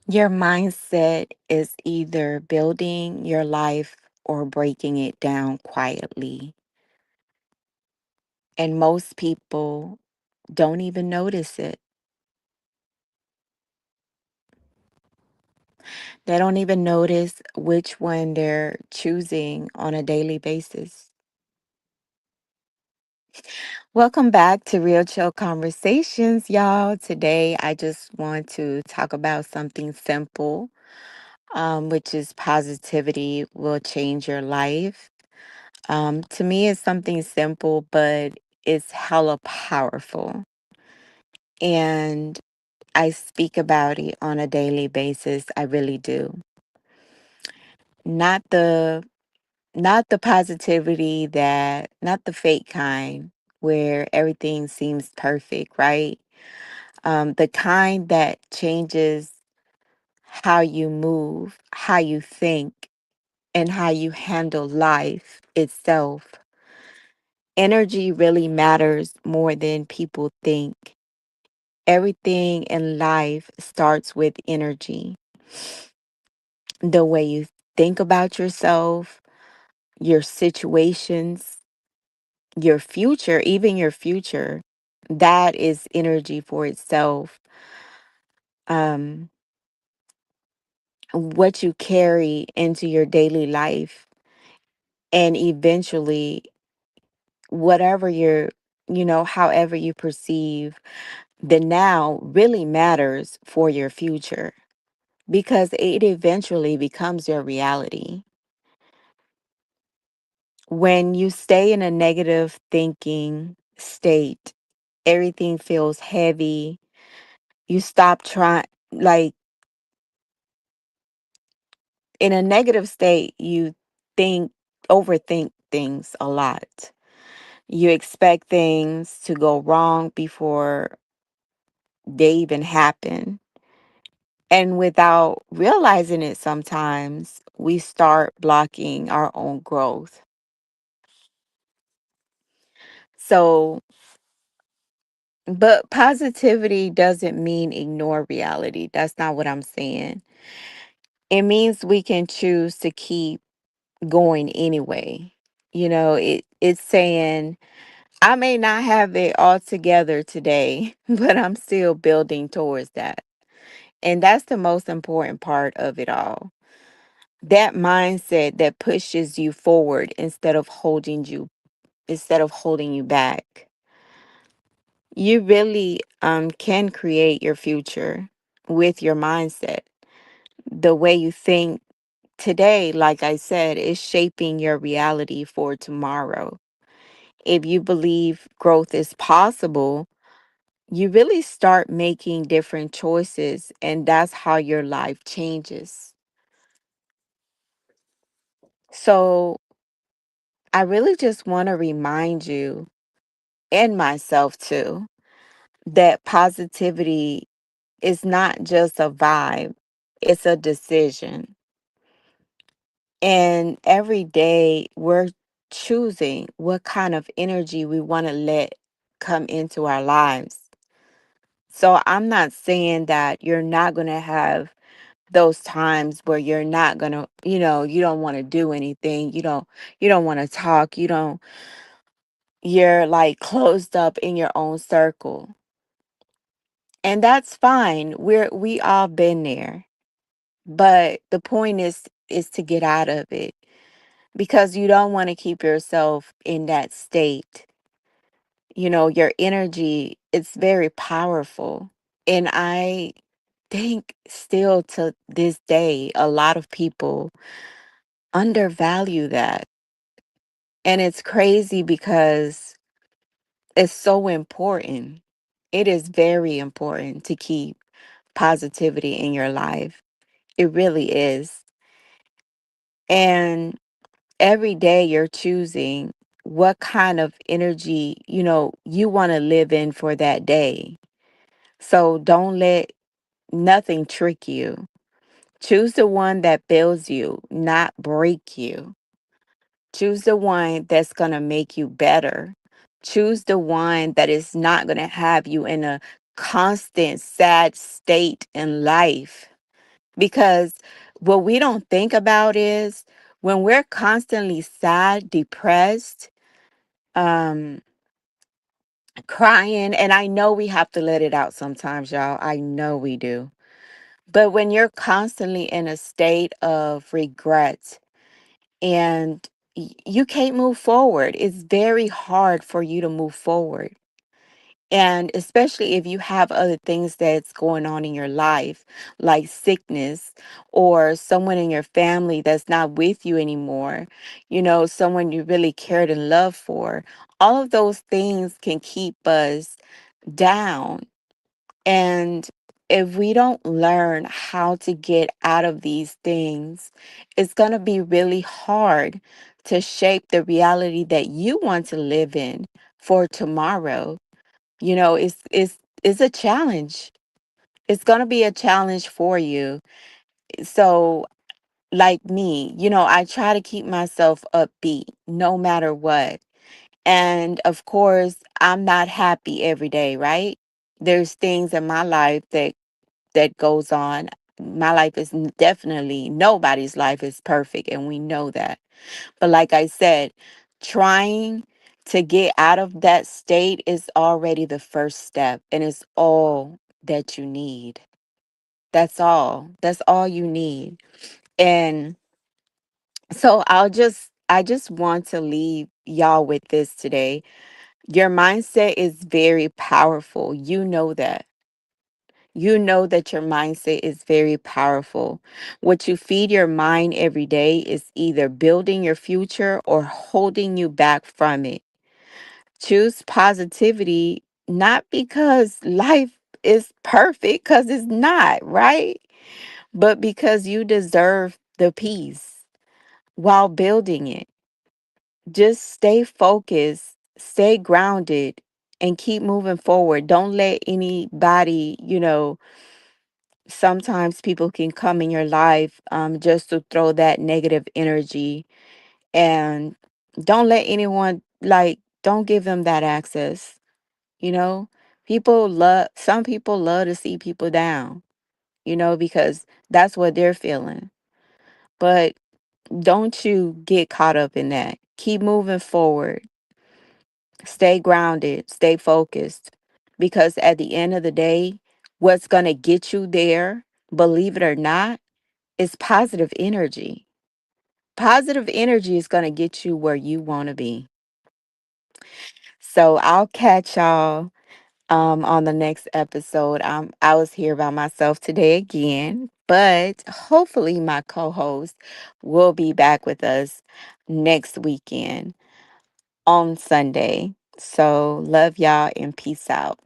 Your mindset is either building your life or breaking it down quietly. And most people don't even notice it. They don't even notice which one they're choosing on a daily basis. Welcome back to Real Chill Conversations, y'all. Today, I just want to talk about something simple, which is positivity will change your life. To me, it's something simple, but it's hella powerful. And I speak about it on a daily basis. I really do. Not the not the positivity that not the fake kind where everything seems perfect, right? The kind that changes how you move, how you think, and how you handle life itself. Energy really matters more than people think. Everything in life starts with energy. The way you think about yourself, your situations, your future, even your future, that is energy for itself. Um, what you carry into your daily life, and eventually, whatever however you perceive the now really matters for your future because it eventually becomes your reality. When you stay in a negative thinking state, everything feels heavy. You stop trying, like in a negative state, you think, overthink things a lot. You expect things to go wrong before they even happen. And without realizing it, sometimes we start blocking our own growth. So, but positivity doesn't mean ignore reality. That's not what I'm saying. It means we can choose to keep going anyway. It's saying I may not have it all together today, but I'm still building towards that. And that's the most important part of it all. That mindset that pushes you forward instead of holding you back. You really can create your future with your mindset. The way you think today, like I said, is shaping your reality for tomorrow. If you believe growth is possible, you really start making different choices, and that's how your life changes. So, I really just want to remind you and myself too that positivity is not just a vibe, it's a decision. And every day we're choosing what kind of energy we want to let come into our lives. So I'm not saying that you're not going to have those times where you're not going to, you don't want to do anything, you don't want to talk, you're like closed up in your own circle. And that's fine. We all been there. But the point is to get out of it because you don't want to keep yourself in that state. Your energy, it's very powerful. And I think still to this day, a lot of people undervalue that. And it's crazy because it's so important. It is very important to keep positivity in your life. It really is. And every day you're choosing what kind of energy, you want to live in for that day. So don't let nothing trick you. Choose the one that builds you, not break you. Choose the one that's going to make you better. Choose the one that is not going to have you in a constant sad state in life. Because what we don't think about is when we're constantly sad, depressed, um, crying, and I know we have to let it out sometimes, y'all. I know we do. But when you're constantly in a state of regret and you can't move forward, it's very hard for you to move forward. And especially if you have other things that's going on in your life, like sickness or someone in your family that's not with you anymore, someone you really cared and loved for, all of those things can keep us down. And if we don't learn how to get out of these things, it's going to be really hard to shape the reality that you want to live in for tomorrow. It's a challenge. It's going to be a challenge for you. So, like me, I try to keep myself upbeat no matter what. And of course, I'm not happy every day, right? There's things in my life that goes on. My life is definitely nobody's life is perfect, and we know that. But like I said, trying to get out of that state is already the first step, and it's all that you need. That's all. That's all you need. And so I just want to leave y'all with this today. Your mindset is very powerful. You know that your mindset is very powerful. What you feed your mind every day is either building your future or holding you back from it. Choose positivity, not because life is perfect, because it's not, right? But because you deserve the peace while building it. Just stay focused, stay grounded, and keep moving forward. Don't let anybody, sometimes people can come in your life just to throw that negative energy. And don't let anyone, don't give them that access. You know, some people love to see people down, because that's what they're feeling. But don't you get caught up in that. Keep moving forward. Stay grounded, stay focused. Because at the end of the day, what's going to get you there, believe it or not, is positive energy. Positive energy is going to get you where you want to be. So I'll catch y'all on the next episode. I was here by myself today again, but hopefully my co-host will be back with us next weekend on Sunday. So love y'all and peace out.